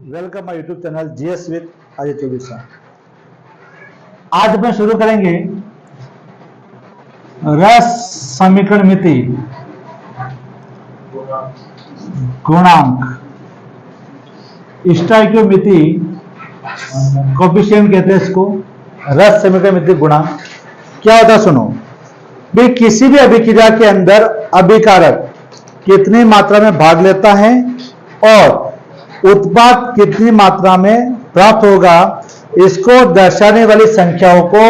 Welcome my YouTube channel GS with Ajay Chaubisa. आज अपन शुरू करेंगे रस समीकरण मिति गुणांक स्टोइकियोमेट्री कोफिशिएंट कहते हैं इसको। रस समीकरण मिति गुणांक क्या होता है सुनो भी। किसी भी अभिक्रिया के अंदर अभिकारक कितनी मात्रा में भाग लेता है और उत्पाद कितनी मात्रा में प्राप्त होगा, इसको दर्शाने वाली संख्याओं को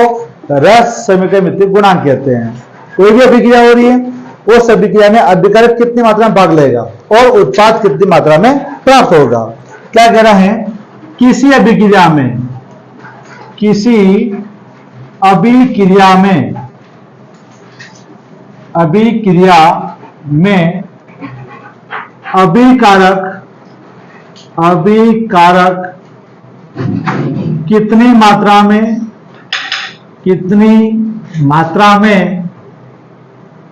रस समीकरण मिति गुणांक कहते हैं। कोई भी अभिक्रिया हो रही है, उस अभिक्रिया में अभिकारक कितनी मात्रा में भाग लेगा और उत्पाद कितनी मात्रा में प्राप्त होगा। क्या कह रहा है, किसी अभिक्रिया में अभिकारक कितनी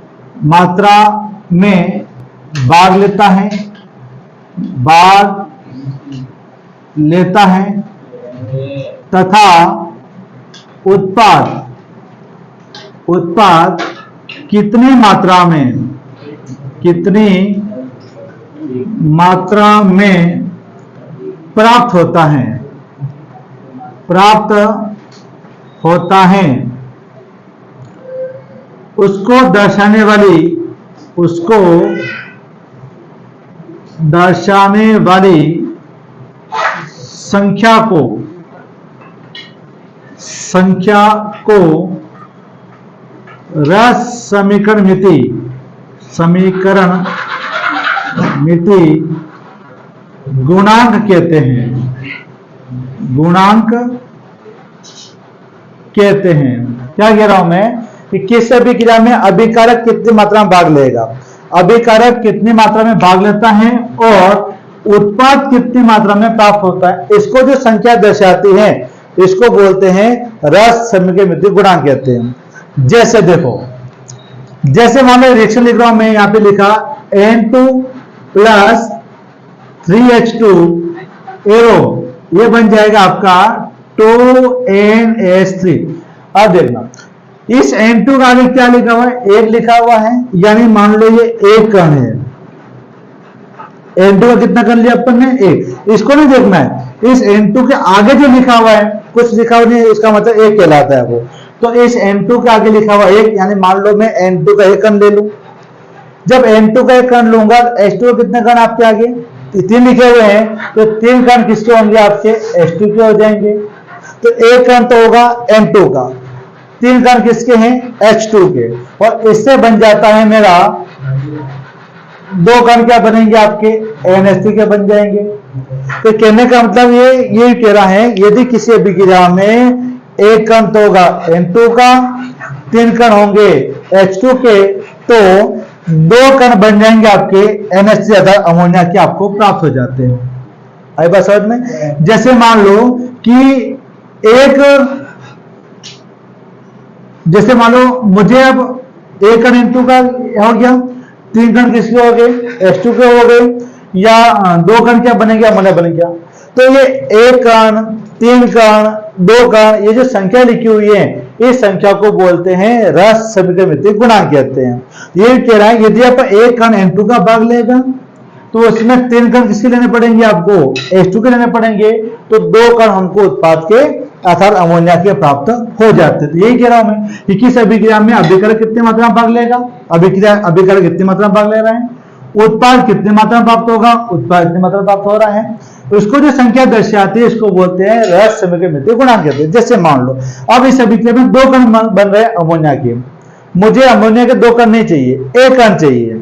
मात्रा में भाग लेता है तथा उत्पाद कितनी मात्रा में प्राप्त होता है, उसको दर्शाने वाली संख्या को रस समीकरण मिति गुणांक कहते हैं। क्या कह रहा हूं मैं कि किस अभिक्रिया में अभिकारक कितनी मात्रा में भाग लेगा, अभिकारक कितनी मात्रा में भाग लेता है और उत्पाद कितनी मात्रा में प्राप्त होता है, इसको जो संख्या दर्शाती है इसको बोलते हैं रस समीकरण मिति गुणांक कहते हैं। जैसे देखो, जैसे मान लो रिएक्शन लिख रहा हूं मैं, यहां पे लिखा N2 प्लस 3H2 एरो, ये बन जाएगा आपका 2NH3। अब देखना इस N2 का आगे क्या लिखा हुआ है, 1 लिखा हुआ है, यानी मान लो ये 1 कण है। N2 का कितना कण लिया अपन ने, 1। इसको नहीं देखना है, इस N2 के आगे जो लिखा हुआ है, कुछ लिखा हुआ नहीं है, इसका मतलब 1 कहलाता है वो। तो इस N2 के आगे लिखा हुआ 1, यानी मान लो मैं N2 का 1 कण ले लूं। जब N2 का 1 कण लूंगा, H2 के कितने कण आपके आगे 3 लिखे हुए हैं, तो 3 कण किसके होंगे आपके H2 के हो जाएंगे। तो 1 कण तो होगा N2 का, 3 कण किसके हैं H2 के, और इससे बन जाता है मेरा 2 कण क्या बनेंगे आपके NH3 के बन जाएंगे। तो कहने का मतलब ये कह रहा है, यदि किसी अभिक्रिया में 1 कण तो होगा N2 का, 3 कण होंगे H2 के, तो 2 कण बन जाएंगे आपके NH3 ज्यादा अमोनिया के, आपको प्राप्त हो जाते हैं। आई बात समझ में। जैसे मान लो कि मुझे अब 1 कण N2 का हो गया, 3 कण किसके हो गए H2 के हो गए, या 2 कण क्या बनेंगे अमोनिया बन गया। तो ये 1 कण, 3 कण, 2 कण, ये जो संख्या लिखी हुई है, इस संख्या को बोलते हैं रस समीकरण मिति गुणांक कहते हैं। ये कह रहा है यदि आप 1 कण N2 का भाग लेगा तो उसमें 3 कण किसके लेने पड़ेंगे आपको H2 के लेने पड़ेंगे, तो 2 कण हमको उत्पाद के अर्थात अमोनिया के प्राप्त हो जाते हैं। तो यही कह रहा हूं मैं कि किस अभिक्रिया में अभिकारक कितनी मात्रा में भाग लेगा, अभिकारक कितनी मात्रा में भाग ले रहा है, उत्पाद कितनी मात्रा में प्राप्त होगा, उत्पाद कितनी मात्रा में प्राप्त हो रहा है, उसको जो संख्या दर्शाती है इसको बोलते हैं रस समीकरण मिति गुणांक कहते हैं। जैसे मान लो अब इस अभिक्रिया में 2 कण बन रहे हैं अमोनिया के, मुझे अमोनिया के 2 कण नहीं चाहिए, 1 कण चाहिए,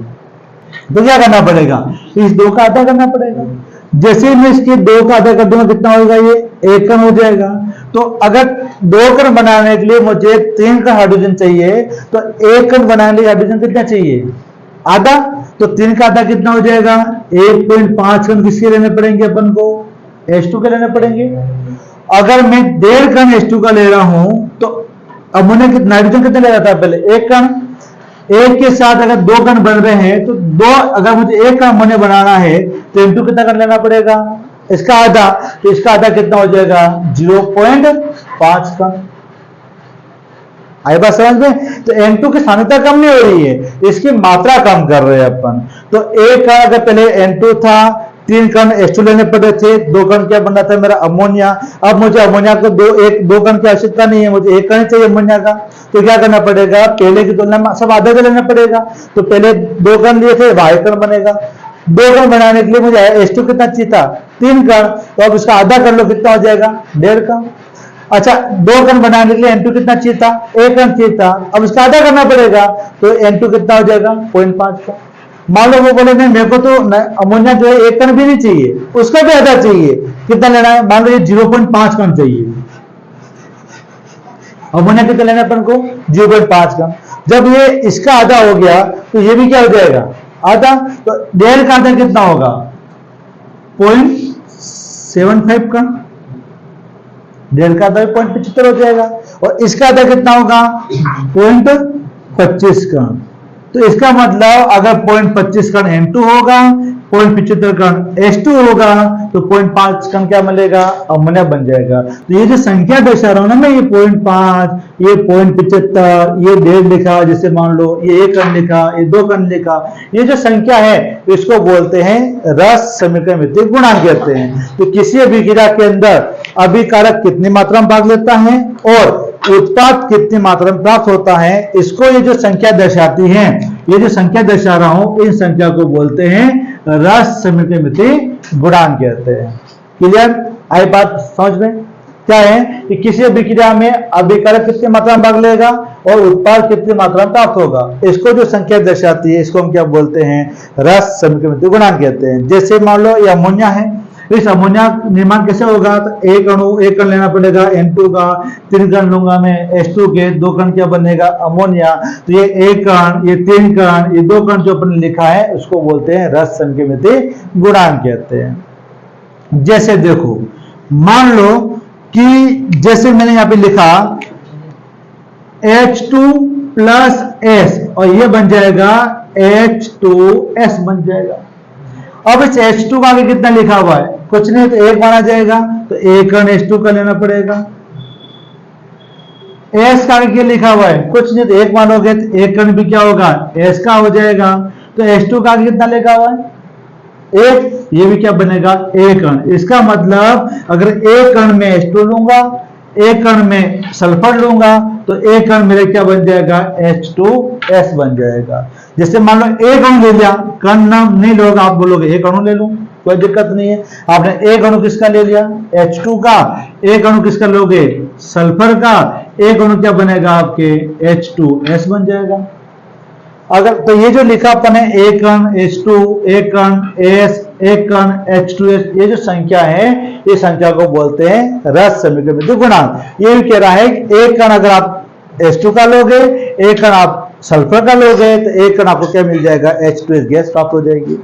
तो क्या करना पड़ेगा, इस 2 का आधा करना पड़ेगा। जैसे मैं इसके 2 का आधा कर दूंगा, कितना होगा, ये 1 कण हो जाएगा। तो अगर 2 कण बनाने के लिए मुझे 3 का हाइड्रोजन चाहिए, तो 1 कण बनाने के लिए हाइड्रोजन कितना चाहिए, आधा। तो 3 का आधा कितना हो जाएगा, 1.5 कण किसके लेने पड़ेंगे अपन को, H2 के लेने पड़ेंगे। अगर मैं 1.5 कण H2 का ले रहा हूं तो अमोनिया नाइट्रोजन कितने ले रहा था पहले, 1 कण। 1 के साथ अगर 2 कण बन रहे हैं तो 2, अगर मुझे 1 कण अमोनिया बनाना है तो N2 कितना कण लेना पड़ेगा, इसका आधा, तो इसका आधा कितना हो जाएगा 0.5 कण। आई बात समझ में? तो N2 की सांद्रता कम नहीं हो रही है, इसकी मात्रा कम कर रहे हैं अपन। तो एक कण अगर पहले N2 था, 3 कण H2 लेने पड़े थे, 2 कण क्या बनना था मेरा अमोनिया। अब मुझे अमोनिया को दो कण की आवश्यकता नहीं है, मुझे 1 कण चाहिए अमोनिया का। तो क्या करना पड़ेगा, पहले की तुलना में सब आधा लेना पड़ेगा। तो पहले 2 कण लिए थे, 1 कण बनेगा। 2 कण बनाने के लिए मुझे H2 कितना चाहिए था, 3 कण। तो अब उसका आधा कर लो, कितना हो जाएगा 1.5 कण। अच्छा, 2 कण बनाने के लिए N2 कितना चाहिए था, 1 कण चाहिए था। अब इसका आधा करना पड़ेगा, तो N2 कितना हो जाएगा 0.5 कण। मान लो वो बोले नहीं, मेरे को तो अमोनिया जो है 1 कण भी नहीं चाहिए, उसका भी आधा चाहिए। कितना लेना है, मान लो ये 0.5 कण चाहिए। अमोनिया कितना लेना है अपन को, 0.5 कण। जब ये इसका आधा हो गया, तो ये भी क्या हो जाएगा आधा। तो 1.5 का आधा कितना होगा 0.75 कण। 1.5 का आधा 0.75 हो जाएगा। और इसका आधा कितना होगा 0.25 कण। तो इसका मतलब अगर 0.25 कण N2 होगा, 0.75 कण H2 होगा, तो 0.5 कण क्या मिलेगा, अमोनिया बन जाएगा। तो ये जो संख्या दर्शा रहा हूं ना मैं, ये 0.5, ये 0.75, ये 1.5 लिखा, जैसे मान लो ये 1 कण लिखा, ये 2 कण लिखा, ये जो संख्या है इसको बोलते हैं रस समीकरण मिति गुणांक कहते हैं। तो किसी अभिक्रिया के अंदर अभिकारक कितनी मात्रा में भाग लेता है और उत्पाद कितनी मात्रा में प्राप्त होता है, इसको ये जो संख्या दर्शाती है, ये जो संख्या दर्शा रहा हूं, इन संख्या को बोलते हैं रस समीकरण मिति गुणांक कहते हैं। क्लियर? आई बात समझ में? क्या है कि किसी अभिक्रिया में अभिकारक कितनी मात्रा में भाग लेगा और उत्पाद कितनी मात्रा में प्राप्त होगा, इसको जो संख्या दर्शाती है इसको हम क्या बोलते हैं, रस समीकरण मिति गुणांक कहते हैं। जैसे मान लो ये अमोनिया है, इस अमोनिया निर्माण कैसे होगा, तो एक कण लेना पड़ेगा N2 का, 3 कण लूंगा मैं H2 के, 2 कण क्या बनेगा अमोनिया। तो ये 1 कण, ये 3 कण, ये 2 कण जो अपन लिखा है उसको बोलते हैं रस समीकरण मिति गुणांक कहते हैं। जैसे देखो, मान लो कि जैसे मैंने यहां पे लिखा H2 प्लस S और ये बन जाएगा H2S बन जाएगा। अब इस H2 का आगे कितना लिखा हुआ है, कुछ नहीं, तो 1 माना जाएगा। तो 1 कण H2 का लेना पड़ेगा। S का आगे क्या लिखा हुआ है, कुछ नहीं, तो 1 मानोगे तो 1 कण भी क्या होगा S का हो जाएगा। तो H2 का आगे कितना लिखा हुआ है 1, ये भी क्या बनेगा 1 कण। इसका मतलब अगर 1 कण में H2 लूंगा, 1 कण में सल्फर लूंगा, तो 1 कण मेरे क्या बन जाएगा H2S बन जाएगा। जैसे मान लो 1 अणु ले लिया, कण नाम नहीं लोगे, आप बोलोगे 1 अणु ले लूं, कोई दिक्कत नहीं है। आपने 1 अणु किसका ले लिया H2 का, 1 अणु किसका लोगे सल्फर का, 1 अणु क्या बनेगा आपके H2S बन जाएगा। अगर तो ये जो लिखा अपन है 1 कण H2, 1 कण S, 1 कण H2S, ये जो संख्या है ये संख्या को बोलते हैं रस समीकरण मिति गुणांक। ये भी कह रहा है कि 1 कण अगर आप H2 का लोगे, 1 कण आप सल्फर का लोगे, तो 1 कण आपको क्या मिल जाएगा H2S गैस प्राप्त हो जाएगी।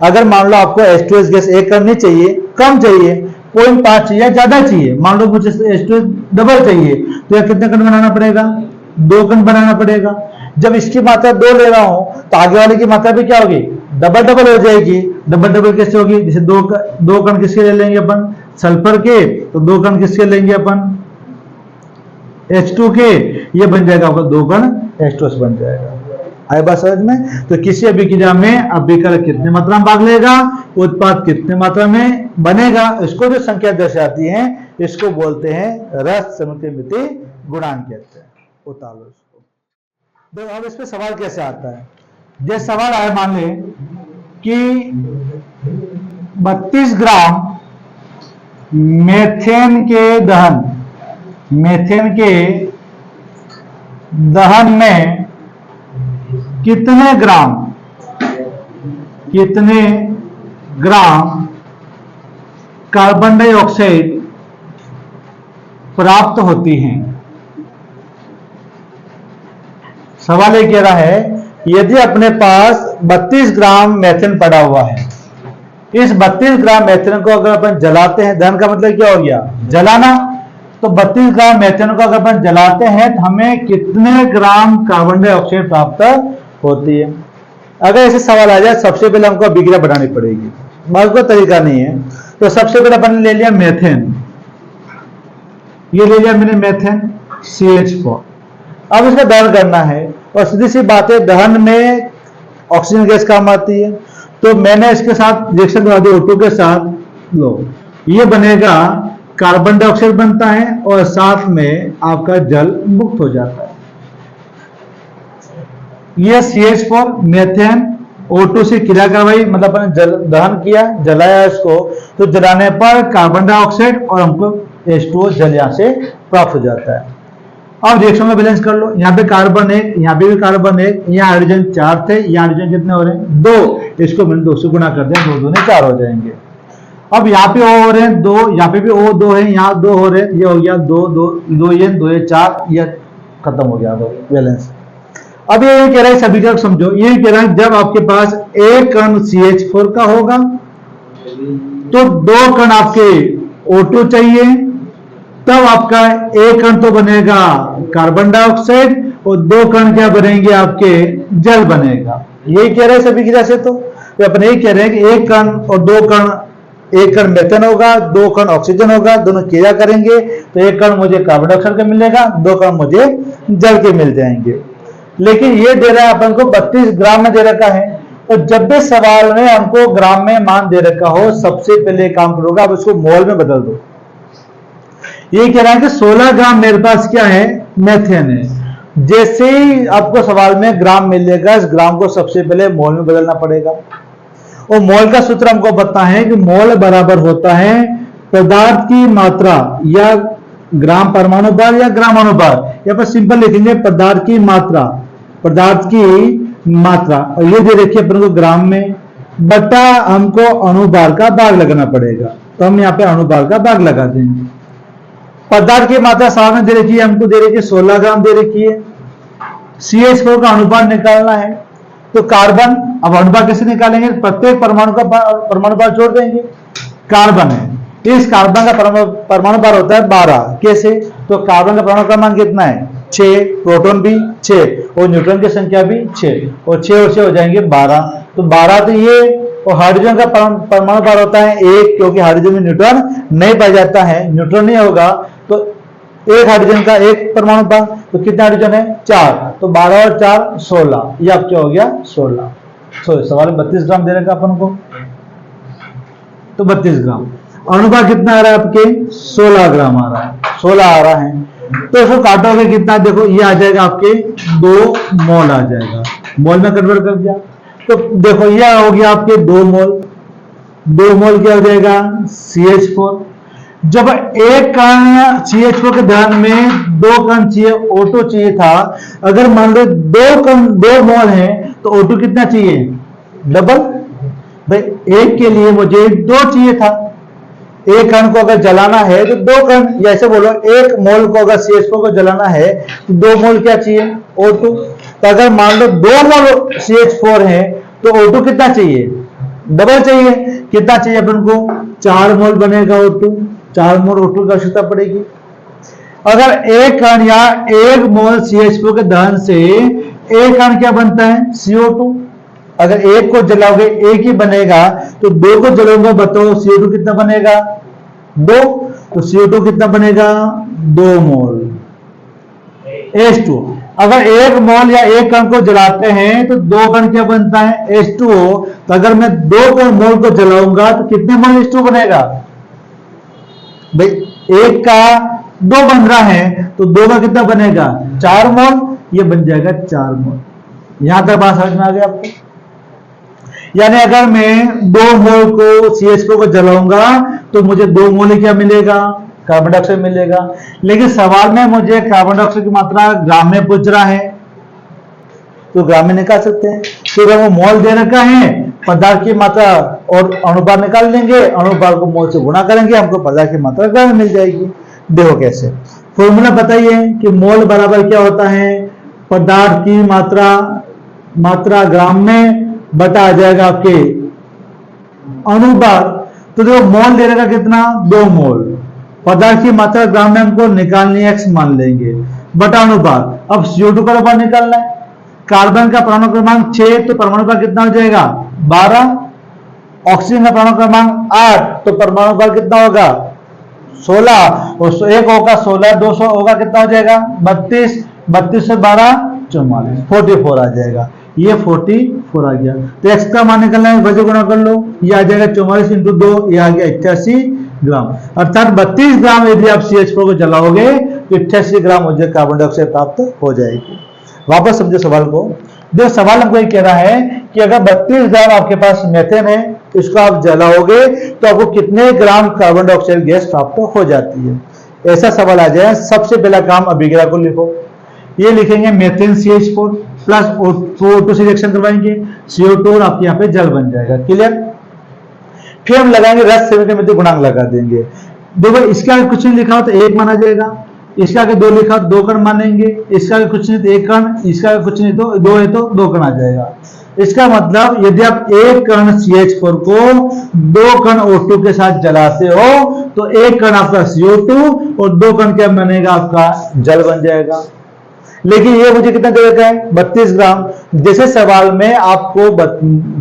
अगर मान लो आपको H2S गैस 1 कण नहीं चाहिए, कम चाहिए, 0.5 चाहिए, ज्यादा चाहिए, मान लो मुझे H2S डबल चाहिए, तो यह कितने कण बनाना पड़ेगा 2 कण बनाना पड़ेगा। जब इसकी मात्रा 2 ले रहा हूं तो आगे वाले की मात्रा भी क्या होगी डबल डबल हो जाएगी। डबल डबल कैसे होगी, जैसे 2 कण किसके ले लेंगे अपन सल्फर के, तो 2 कण किसके लेंगे अपन H2 के, ये बन जाएगा आपका 2 कण H2S बन जाएगा। आई बात समझ में? तो किसी अभिक्रिया में अभिकारक कितनी मात्रा में भाग लेगा, उत्पाद कितनी मात्रा में बनेगा, इसको जो संख्या दर्शाती है इसको बोलते हैं रस समीकरण मिति गुणांक कहते हैं। उतारो इसको। तो अब इस पे सवाल कैसे आता है, जैसे सवाल आया मान ले कि 32 ग्राम मेथेन के दहन में कितने ग्राम कार्बन डाइऑक्साइड प्राप्त होती हैं। सवाल ये कह रहा है यदि अपने पास 32 ग्राम मेथेन पड़ा हुआ है, इस 32 ग्राम मेथेन को अगर अपन जलाते हैं, दहन का मतलब क्या हो गया जलाना, तो 32 ग्राम मेथेन को अगर अपन जलाते हैं तो हमें कितने ग्राम कार्बन डाइऑक्साइड प्राप्त होती है। अगर ऐसे सवाल आ जाए सबसे पहले हमको अभिक्रिया बनानी पड़ेगी, कोई तरीका नहीं है। तो सबसे पहले अपन ले लिया मेथेन, ये ले लिया मैंने मेथेन CH4। अब इसका दहन करना है और सीधी सी बात है, दहन में ऑक्सीजन गैस काम आती है, तो मैंने इसके साथ रिएक्शन करवा दी O2 के साथ। लो ये बनेगा कार्बन डाइऑक्साइड बनता है और साथ में आपका जल मुक्त हो जाता है। ये CH4 मेथेन O2 से क्रिया करवाई, मतलब अपने दहन किया, जलाया इसको, तो जलाने पर कार्बन डाइऑक्साइड और हमको H2O जल यहां से प्राप्त हो जाता है। अब रिएक्शन में बैलेंस कर लो, यहाँ पे कार्बन 1, यहाँ पे भी कार्बन 1, यहाँ हाइड्रोजन 4 थे, यहाँ हाइड्रोजन कितने हो रहे हैं 2, इसको मैंने 2 से गुणा कर दिया, 2 दूनी 4 हो जाएंगे। अब यहाँ पे O हो रहे हैं 2, यहाँ पे भी O 2 है, यहाँ 2 हो रहे हैं, ये हो गया 2 2 2 ये 2 ये 4, ये खत्म हो गया बैलेंस। अब ये कह रहा है, सभी का समझो, ये कह रहा है जब आपके पास एक कण CH4 का होगा तो 2 कण आपके O2 चाहिए, तब आपका एक कण तो बनेगा कार्बन डाइऑक्साइड और 2 कण क्या बनेंगे आपके जल बनेगा। यही कह रहे हैं सभी की जैसे, तो अपने यही कह रहे हैं कि एक कण और 2 कण, एक कण मेथेन होगा, 2 कण ऑक्सीजन होगा, दोनों क्रिया करेंगे तो एक कण मुझे कार्बन डाइऑक्साइड का मिलेगा, 2 कण मुझे जल के मिल जाएंगे। लेकिन ये दे रहा है अपन को 32 ग्राम में दे रखा है, और जब भी सवाल में हमको ग्राम में मान दे रखा हो, सबसे पहले काम करोगे आप इसको मोल में बदल दो। ये कह रहा है कि 16 ग्राम मेरे पास क्या है मेथेन है, जैसे ही आपको सवाल में ग्राम मिलेगा, इस ग्राम को सबसे पहले मोल में बदलना पड़ेगा। और मोल का सूत्र हमको पता है कि मोल बराबर होता है पदार्थ की मात्रा या ग्राम परमाणु भार या ग्राम अनुभार, यहाँ पर सिंपल लिखेंगे पदार्थ की मात्रा, पदार्थ की मात्रा, और ये दे रखिए अपन को ग्राम में, बटा हमको अणुभार का भाग लगाना पड़ेगा, तो हम यहाँ पे अणुभार का भाग लगा देंगे। पदार्थ की मात्रा सामने दे रखी है, हमको दे रखी है 16 ग्राम दे रखी है। CH4 का अनुपात निकालना है, तो कार्बन, अब अनुपात कैसे निकालेंगे, प्रत्येक परमाणु का परमाणु भार जोड़ देंगे। कार्बन है, इस कार्बन का परमाणु भार होता है 12, कैसे, तो कार्बन का परमाणु क्रमांक कितना है 6, प्रोटॉन भी 6 और न्यूट्रॉन की संख्या भी 6, और 6 और 6 हो जाएंगे 12, तो 12 तो ये, और हाइड्रोजन का परमाणु भार होता है 1, क्योंकि हाइड्रोजन में न्यूट्रॉन नहीं पाया जाता है, न्यूट्रॉन नहीं होगा तो एक हाइड्रोजन का एक परमाणु भार, तो कितने हाइड्रोजन है 4, तो 12 और 4 16, ये अब क्या हो गया 16। सवाल में 32 ग्राम दे रखा अपन को, तो 32 ग्राम। अनुपात कितना आ रहा है आपके 16 ग्राम आ रहा है, 16 आ रहा है, तो इसको काटोगे कितना, देखो ये आ जाएगा आपके 2 मोल आ जाएगा, मोल में कन्वर्ट कर दिया, तो देखो ये हो गया आपके 2 मोल, 2 मोल क्या हो जाएगा CH4। जब एक कण CH4 के दहन में 2 कण चाहिए, O2 चाहिए था, अगर मान लो 2 मोल है तो O2 कितना चाहिए डबल, भाई एक के लिए मुझे 2 चाहिए था, एक कण को अगर जलाना है तो 2 कण, या ऐसे बोलो एक मोल को अगर CH4 को जलाना है तो 2 मोल क्या चाहिए O2, तो अगर मान लो 2 मोल CH4 है तो O2 कितना चाहिए डबल चाहिए, कितना चाहिए अपन को 4 मोल बनेगा O2, 4 मोल O2 की आवश्यकता पड़ेगी। अगर एक कण या 1 मोल CH4 के दहन से एक कण क्या बनता है CO2, अगर एक को जलाओगे एक ही बनेगा, तो 2 को जलाऊंगा बताओ CO2 कितना बनेगा 2, तो CO2 कितना बनेगा 2 मोल H2। अगर 1 मोल या एक कण को जलाते हैं तो 2 कण क्या बनता है H2O, तो अगर मैं 2 मोल को जलाऊंगा तो कितने मोल H2O बनेगा, भाई एक का 2 बन रहा है तो 2 का कितना बनेगा 4 मोल, ये बन जाएगा 4 मोल। यहां तक बात समझ में आ गई आपको, यानी अगर मैं 2 मोल को CH4 को जलाऊंगा तो मुझे 2 मोल ही क्या मिलेगा कार्बन डाइऑक्साइड मिलेगा। लेकिन सवाल में मुझे कार्बन डाइऑक्साइड की मात्रा ग्राम में पूछ रहा है, तो ग्राम में निकाल सकते हैं, तो अगर वो मोल दे रखा है पदार्थ की मात्रा और अनुपात निकाल लेंगे, अनुपात को मोल से गुणा करेंगे, हमको पदार्थ की मात्रा ग्राम में मिल जाएगी। देखो कैसे, फॉर्मूला बताइए कि मोल बराबर क्या होता है पदार्थ की मात्रा ग्राम में बटा आ जाएगा आपके अनुपात, तो देखो मोल दे रखा कितना 2 मोल, पदार्थ की मात्रा ग्राम में हमको निकालनी है x मान लेंगे, बटा अनुपात। अब CO2 का अनुपात निकालना है, कार्बन का परमाणु क्रमांक 6, तो परमाणु भार कितना हो जाएगा 12, ऑक्सीजन का परमाणु क्रमांक 8, तो परमाणु बल कितना होगा 16, और एक होगा 16, 200 होगा कितना हो जाएगा 32, 32 से 12 44, 44 आ जाएगा। ये 44 आ गया। तो एक्स का मान निकलना है, वजन गुणा कर लो, ये आ जाएगा 44 × 2, ये आ गया 88 ग्राम। अर्थात 32 ग्राम यदि आप CH4 को जलाओगे तो 88 ग्राम मुझे कार्बन डाइऑक्साइड प्राप्त हो जाएगी। वापस समझो सवाल को। देखो सवाल हमको ये कह रहा है कि अगर 32 ग्राम आपके पास मेथेन है, इसको आप जलाओगे तो आपको कितने ग्राम कार्बन डाइऑक्साइड गैस प्राप्त हो जाती है। ऐसा सवाल आ जाए, सबसे पहला काम अभिक्रिया को लिखो। ये लिखेंगे मेथेन CH4 प्लस O2 से रिएक्शन करवाएंगे, CO2 और आपके यहाँ पे जल बन जाएगा। क्लियर। फिर हम लगाएंगे रस सेवक गुणांक लगा देंगे। देखो इसके आगे कुछ नहीं लिखा हो तो 1 माना जाएगा, इसके आगे 2 लिखा हो 2 कण मानेंगे, इसके आगे कुछ नहीं तो 1 कण, इसका आगे कुछ नहीं तो 2 है तो 2 कण आ जाएगा। इसका मतलब यदि आप 1 कण CH4 को 2 कण O2 के साथ जलाते हो तो 1 कण आपका CO2 और 2 कण क्या बनेगा आपका जल बन जाएगा। लेकिन ये मुझे कितना दे देता है 32 ग्राम। जैसे सवाल में आपको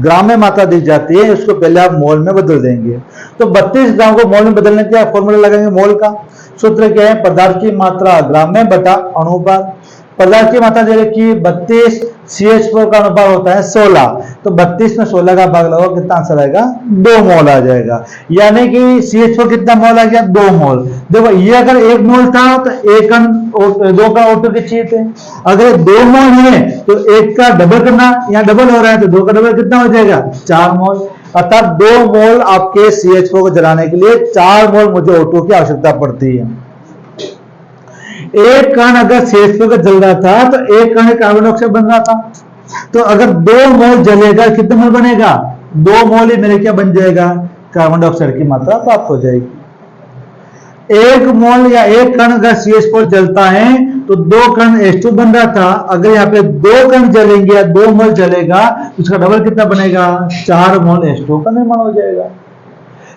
ग्राम में मात्रा दी जाती है, उसको पहले आप मोल में बदल देंगे। तो 32 ग्राम को मोल में बदलने का फॉर्मूला लगाएंगे। मोल का सूत्र क्या है, पदार्थ की मात्रा ग्राम में बटा अनुपात। पदार्थ की मात्रा जैसे कि 32, CH4 का अनुपात होता है 16, तो 32 में 16 का भाग लगाओ, कितना आंसर आएगा 2 मोल आ जाएगा। यानी कि CH4 कितना मोल आ गया 2 मोल। देखो ये अगर 1 मोल था तो 1 कण 2 कण O2 के चाहिए थे। अगर 2 मोल है तो 1 का डबल करना, यहाँ डबल हो रहा है तो 2 का डबल कितना हो जाएगा 4 मोल। अर्थात 2 मोल आपके CH4 को जलाने के लिए 4 मोल मुझे O2 की आवश्यकता पड़ती है। 1 कण अगर CH4 का जल रहा था तो 1 कण कार्बन डाइऑक्साइड बन रहा था। तो अगर 2 मोल जलेगा कितना मोल बनेगा 2 मोल ही मेरे क्या बन जाएगा कार्बन डाइऑक्साइड की मात्रा प्राप्त हो जाएगी। 1 मोल या 1 कण अगर CH4 जलता है तो 2 कण H2 बन रहा था। अगर यहाँ पे 2 कण जलेंगे या 2 मोल जलेगा तो उसका डबल कितना बनेगा 4 मोल H2 का निर्माण हो जाएगा।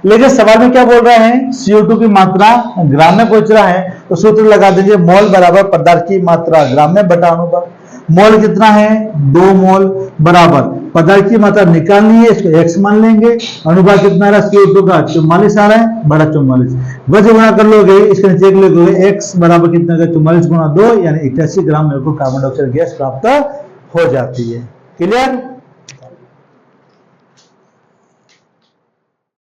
लेकिन सवाल में क्या बोल रहा है CO2 की मात्रा ग्राम में पूछ रहा है, तो सूत्र लगा दीजिए मोल बराबर पदार्थ की मात्रा ग्राम में बटा अनुपात। मोल कितना है 2 मोल बराबर पदार्थ की मात्रा निकालनी है, इसको x मान लेंगे। अनुपात कितना आ रहा है CO2 का 44 आ रहा है बड़ा 44, वजन गुणा कर लोगे, इसके नीचे लिखोगे x बराबर कितना 44 गुणा 2 यानी 88 ग्राम मेरे को कार्बन डाइऑक्साइड गैस प्राप्त हो जाती है। क्लियर।